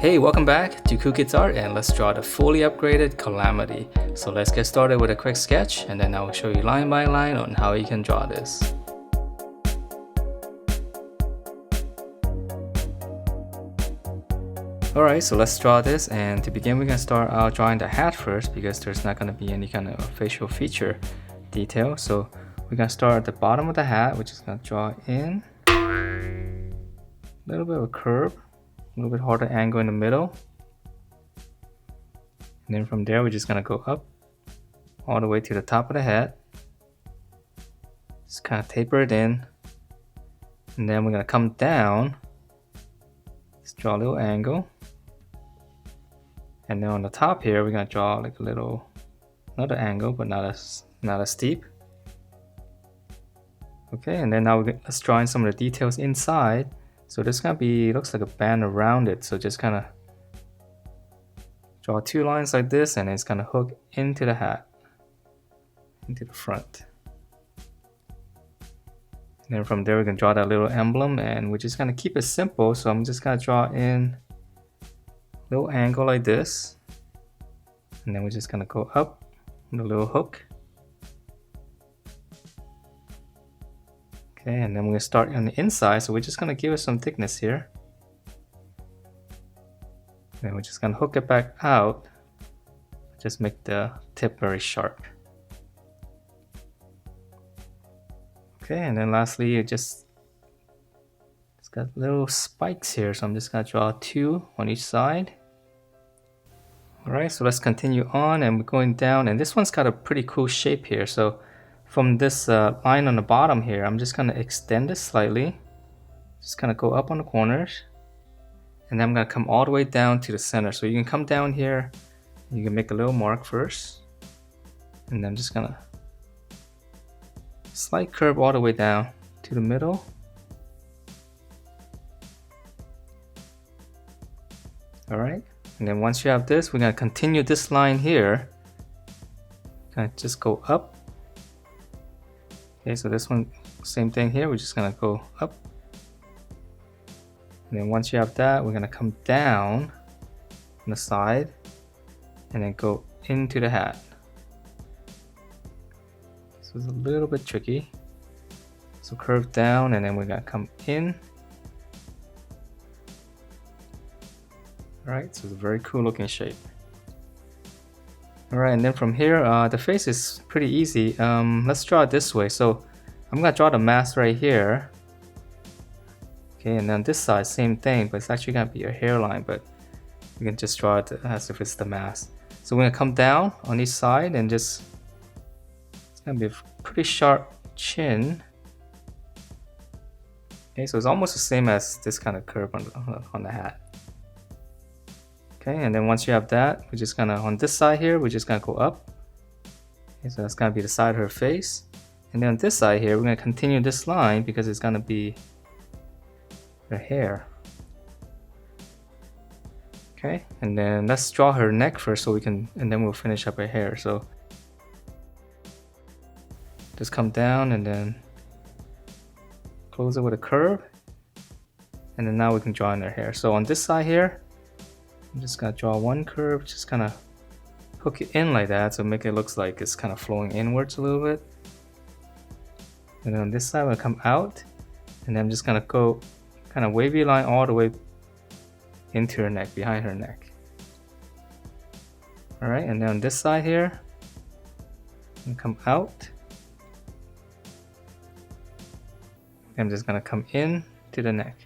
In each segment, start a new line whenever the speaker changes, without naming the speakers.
Hey, welcome back to Cool Kids Art, and let's draw the fully upgraded Calamity. So let's get started with a quick sketch, and then I will show you line by line on how you can draw this. Alright, so let's draw this, and to begin we're going to start out drawing the hat first because there's not going to be any kind of facial feature detail. So we're going to start at the bottom of the hat. We're just going to draw in a little bit of a curve. A little bit harder angle in the middle, and then from there we're just gonna go up all the way to the top of the head. Just kind of taper it in, and then we're gonna come down. Just draw a little angle, and then on the top here we're gonna draw like a little another angle, but not as steep. Okay, and then now let's draw in some of the details inside. So this gonna be, looks like a band around it. So just kind of draw two lines like this, and it's gonna hook into the hat, into the front. And then from there we can draw that little emblem, and we're just gonna keep it simple. So I'm just gonna draw in a little angle like this, and then we're just gonna go up with a little hook. Okay, and then we're going to start on the inside, so we're just going to give it some thickness here. And we're just going to hook it back out, just make the tip very sharp. Okay, and then lastly, it's got little spikes here, so I'm just going to draw two on each side. Alright, so let's continue on, and we're going down, and this one's got a pretty cool shape here. So from this line on the bottom here, I'm just gonna extend it slightly. Just gonna go up on the corners, and then I'm gonna come all the way down to the center. So you can come down here, you can make a little mark first, and then I'm just gonna slight curve all the way down to the middle. Alright, and then once you have this, we're gonna continue this line here. Gonna just go up. Okay, so this one, same thing here, we're just gonna go up. And then once you have that, we're gonna come down on the side and then go into the hat. This is a little bit tricky. So curve down, and then we're gonna come in. Alright, so it's a very cool looking shape. Alright, and then from here, the face is pretty easy. Let's draw it this way. So I'm gonna draw the mask right here. Okay, and then this side, same thing, but it's actually gonna be a hairline, but you can just draw it as if it's the mask. So we're gonna come down on each side and it's gonna be a pretty sharp chin. Okay, so it's almost the same as this kind of curve on the hat. Okay, and then once you have that, we're just gonna, on this side here, we're just gonna go up. Okay, so that's gonna be the side of her face. And then on this side here, we're gonna continue this line because it's gonna be her hair. Okay, and then let's draw her neck first so we can, and then we'll finish up her hair. So just come down and then close it with a curve. And then now we can draw in her hair. So on this side here, I'm just gonna draw one curve, just kind of hook it in like that, so make it look like it's kind of flowing inwards a little bit. And then on this side, I'm gonna come out, and then I'm just gonna go kind of wavy line all the way into her neck, behind her neck. All right, and then on this side here, I'm gonna come out. I'm just gonna come in to the neck.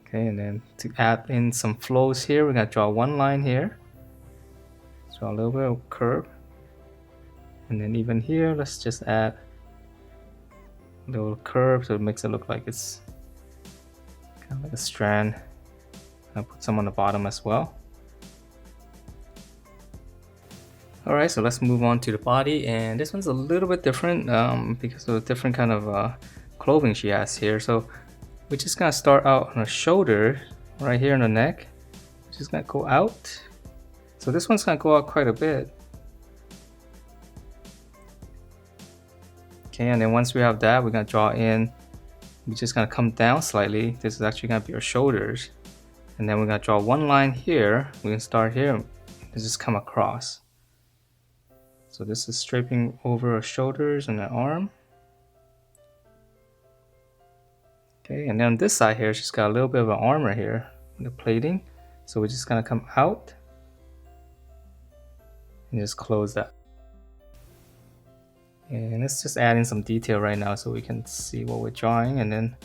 Okay, and then to add in some flows here, we're gonna draw one line here. Draw a little bit of curve. And then even here, let's just add a little curve so it makes it look like it's kind of like a strand. I'll put some on the bottom as well. Alright, so let's move on to the body, and this one's a little bit different because of the different kind of clothing she has here. So we're just gonna start out on her shoulder, right here on the neck. Just gonna go out. So this one's gonna go out quite a bit. Okay, and then once we have that, we're gonna draw in we're just gonna come down slightly. This is actually gonna be our shoulders. And then we're gonna draw one line here. We can start here and just come across. So this is striping over our shoulders and the arm. Okay, and then on this side here, it's just got a little bit of an armor here, the plating. So we're just gonna come out and just close that. And let's just add in some detail right now so we can see what we're drawing, and then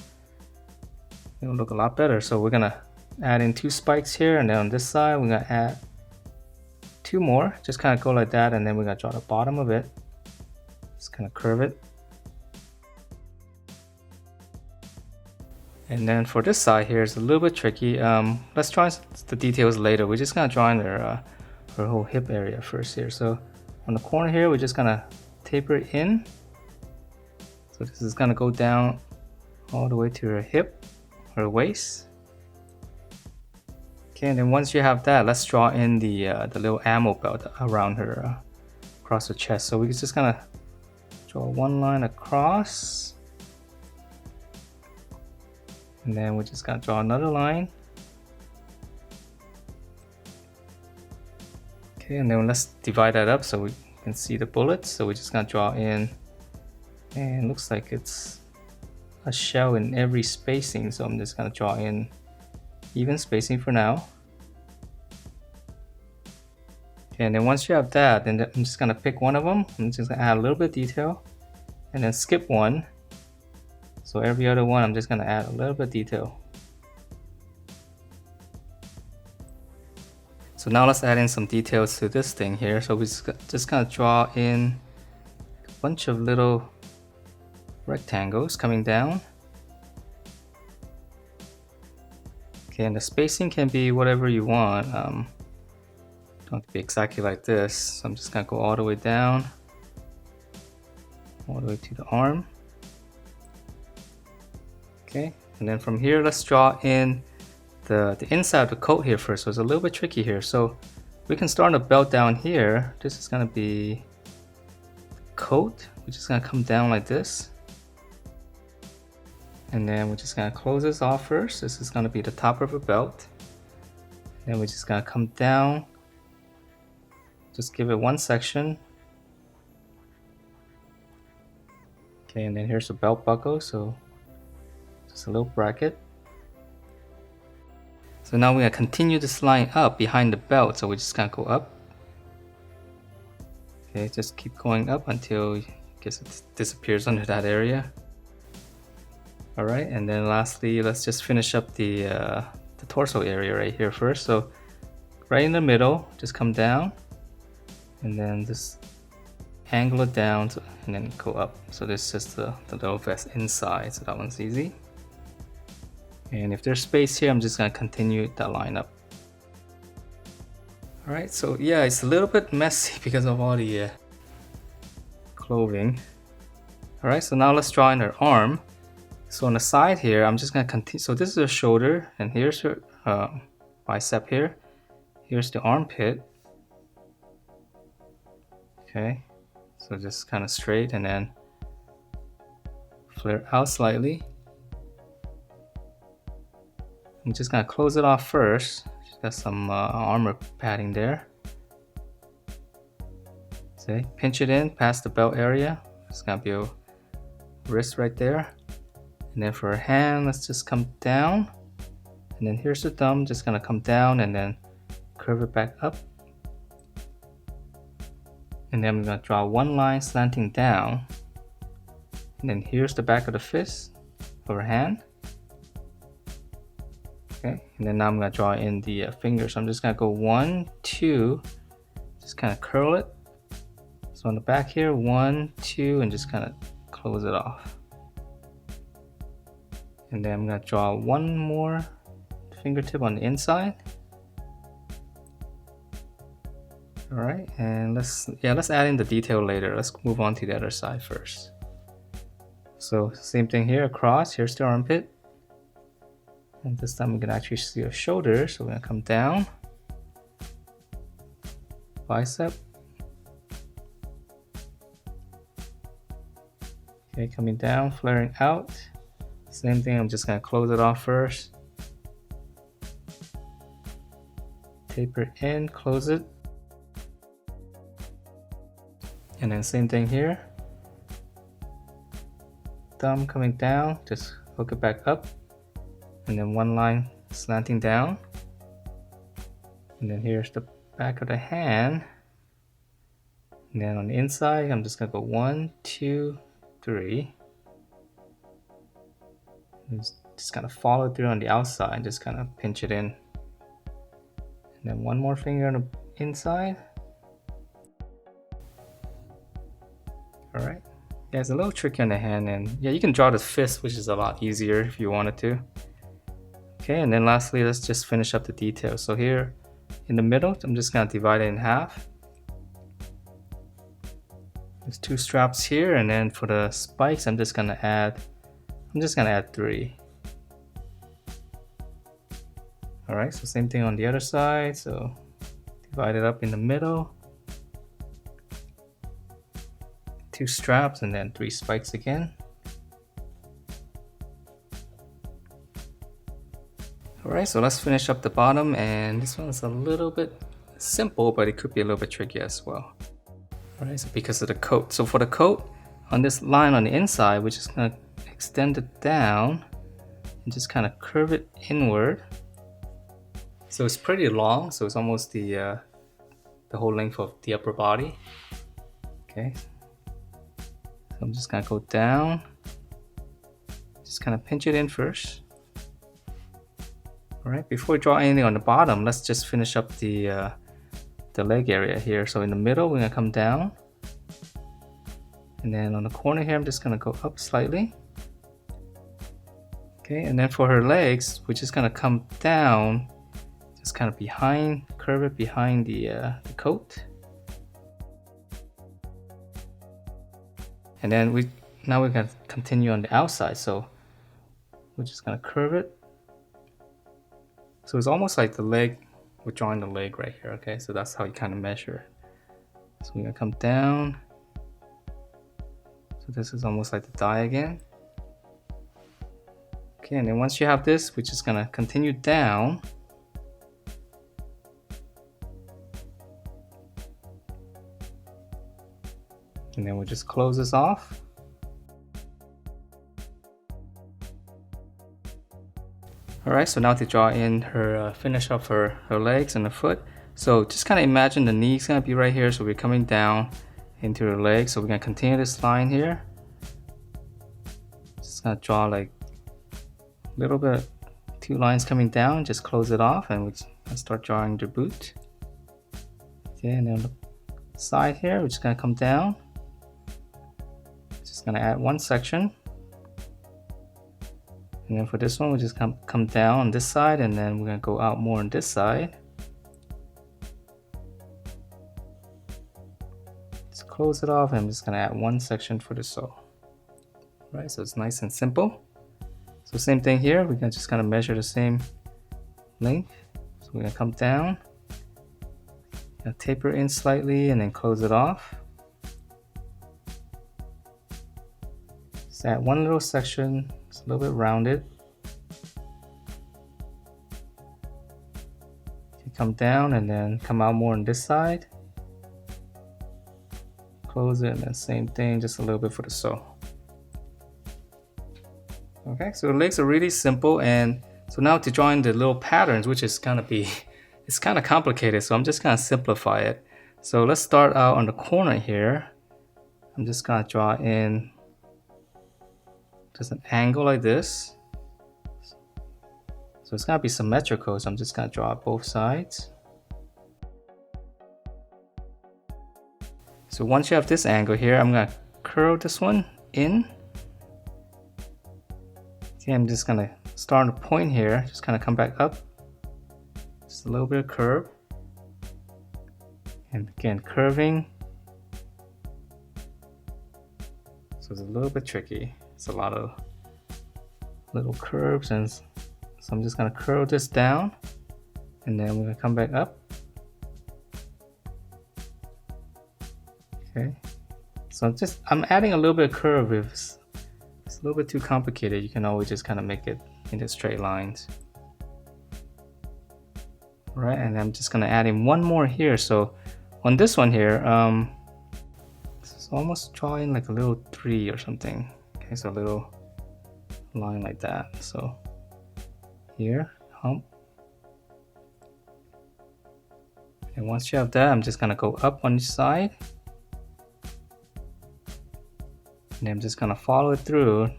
it'll look a lot better. So we're gonna add in 2 spikes here, and then on this side we're gonna add 2 more. Just kind of go like that, and then we're gonna draw the bottom of it. Just kind of curve it. And then for this side here, it's a little bit tricky. Let's draw the details later. We're just gonna draw in her whole hip area first here. So on the corner here, we're just gonna taper it in. So this is gonna go down all the way to her hip, her waist. Okay, and then once you have that, let's draw in the little ammo belt around her, across her chest. So we're just gonna draw one line across. And then we're just gonna draw another line. Okay, and then let's divide that up so we can see the bullets. So we're just gonna draw in, and it looks like it's a shell in every spacing. So I'm just gonna draw in even spacing for now. Okay, and then once you have that, then I'm just gonna pick one of them. I'm just gonna add a little bit of detail, and then skip one. So every other one, I'm just gonna add a little bit of detail. So now let's add in some details to this thing here. So we just gonna draw in a bunch of little rectangles coming down. Okay, and the spacing can be whatever you want. Don't have to be exactly like this. So I'm just gonna go all the way down, all the way to the arm. Okay, and then from here, let's draw in the inside of the coat here first. So it's a little bit tricky here. So we can start on the belt down here. This is gonna be the coat. We're just gonna come down like this. And then we're just gonna close this off first. This is gonna be the top of the belt. And then we're just gonna come down. Just give it one section. Okay, and then here's the belt buckle. So just a little bracket. So now we're gonna continue this line up behind the belt. So we're just gonna go up. Okay, just keep going up until I guess it disappears under that area. All right, and then lastly, let's just finish up the torso area right here first. So right in the middle, just come down, and then just angle it down, and then go up. So this is just the little vest inside. So that one's easy. And if there's space here, I'm just gonna continue that line up. All right, so yeah, it's a little bit messy because of all the clothing. All right, so now let's draw in her arm. So on the side here, I'm just gonna continue. So this is her shoulder, and here's her bicep here. Here's the armpit. Okay, so just kind of straight, and then flare out slightly. I'm just gonna close it off first. She's got some armor padding there. See, pinch it in past the belt area. It's gonna be a wrist right there. And then for her hand, let's just come down. And then here's the thumb, just gonna come down and then curve it back up. And then I'm gonna draw one line slanting down. And then here's the back of the fist for her hand. Okay, and then now I'm gonna draw in the fingers. So I'm just gonna go 1, 2, just kind of curl it. So on the back here, 1, 2, and just kind of close it off. And then I'm gonna draw one more fingertip on the inside. All right, and let's add in the detail later. Let's move on to the other side first. So same thing here, across. Here's the armpit. And this time we can actually see her shoulder. So we're gonna come down, bicep. Okay, coming down, flaring out. Same thing, I'm just gonna close it off first. Taper in, close it. And then same thing here. Thumb coming down, just hook it back up. And then one line slanting down. And then here's the back of the hand. And then on the inside, I'm just gonna go 1, 2, 3. And just kind of follow through on the outside, just kind of pinch it in. And then one more finger on the inside. All right. Yeah, it's a little tricky on the hand, and yeah, you can draw the fist, which is a lot easier if you wanted to. Okay, and then lastly, let's just finish up the details. So here in the middle, I'm just gonna divide it in half. There's 2 straps here, and then for the spikes, I'm just gonna add 3. All right, so same thing on the other side. So divide it up in the middle. 2 straps and then 3 spikes again. Alright, so let's finish up the bottom, and this one's a little bit simple, but it could be a little bit tricky as well. Alright, so because of the coat. So for the coat, on this line on the inside, we're just going to extend it down and just kind of curve it inward. So it's pretty long, so it's almost the whole length of the upper body. Okay. So I'm just gonna go down, just kind of pinch it in first. All right, before we draw anything on the bottom, let's just finish up the leg area here. So in the middle, we're gonna come down, and then on the corner here, I'm just gonna go up slightly. Okay, and then for her legs, we're just gonna come down, just kind of behind, curve it behind the coat. And then now we're gonna continue on the outside, so we're just gonna curve it. So it's almost like the leg, we're drawing the leg right here, okay? So that's how you kind of measure it. So we're gonna come down. So this is almost like the thigh again. Okay, and then once you have this, we're just gonna continue down. And then we'll just close this off. Alright, so now to draw in her, finish off her legs and the foot. So just kind of imagine the knee's gonna be right here, so we're coming down into her legs. So we're gonna continue this line here. Just gonna draw like a little bit, 2 lines coming down, just close it off, and we're gonna start drawing the boot. Okay, and then on the side here, we're just gonna come down. Just gonna add 1 section. And then for this one, we'll just come down on this side, and then we're gonna go out more on this side. Just close it off, and I'm just gonna add 1 section for the sole. Right, so it's nice and simple. So same thing here, we're gonna just kind of measure the same length. So we're gonna come down, gonna taper in slightly, and then close it off. Just add 1 little section. It's a little bit rounded. You come down and then come out more on this side. Close it, and then same thing, just a little bit for the sole. Okay, so the legs are really simple, and so now to draw in the little patterns, which is gonna be, it's kind of complicated, so I'm just gonna simplify it. So let's start out on the corner here. I'm just gonna draw in just an angle like this. So it's gonna be symmetrical, so I'm just gonna draw both sides. So once you have this angle here, I'm gonna curl this one in. Okay, I'm just gonna start on the point here, just kind of come back up. Just a little bit of curve. And again, curving. So it's a little bit tricky. It's a lot of little curves, and so I'm just gonna curl this down, and then we're gonna come back up. Okay, so I'm adding a little bit of curve with it's a little bit too complicated, you can always just kind of make it into straight lines. Right, and I'm just gonna add in one more here. So on this one here, so almost draw in like a little 3 or something. Okay, so a little line like that. So here, hump. And once you have that, I'm just gonna go up on each side. And I'm just gonna follow it through,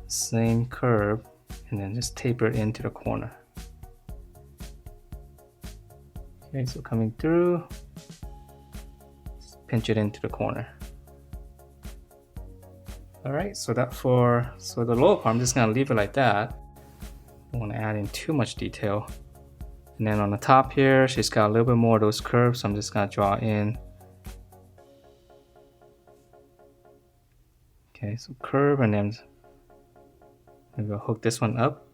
same curve, and then just taper it into the corner. Okay, so coming through, just pinch it into the corner. Alright, so the lower part, I'm just gonna leave it like that. Don't want to add in too much detail. And then on the top here, she's got a little bit more of those curves, so I'm just gonna draw in. Okay, so curve, and then maybe I'll hook this one up.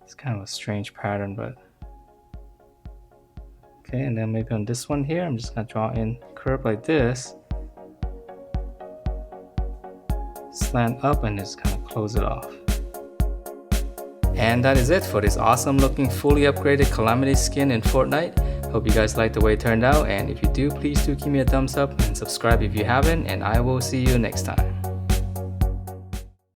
It's kind of a strange pattern, but okay. And then maybe on this one here, I'm just gonna draw in curve like this, slant up, and just kind of close it off. And that is it for this awesome looking fully upgraded Calamity skin in Fortnite. Hope you guys liked the way it turned out, and if you do, please do give me a thumbs up and subscribe if you haven't, and I will see you next time.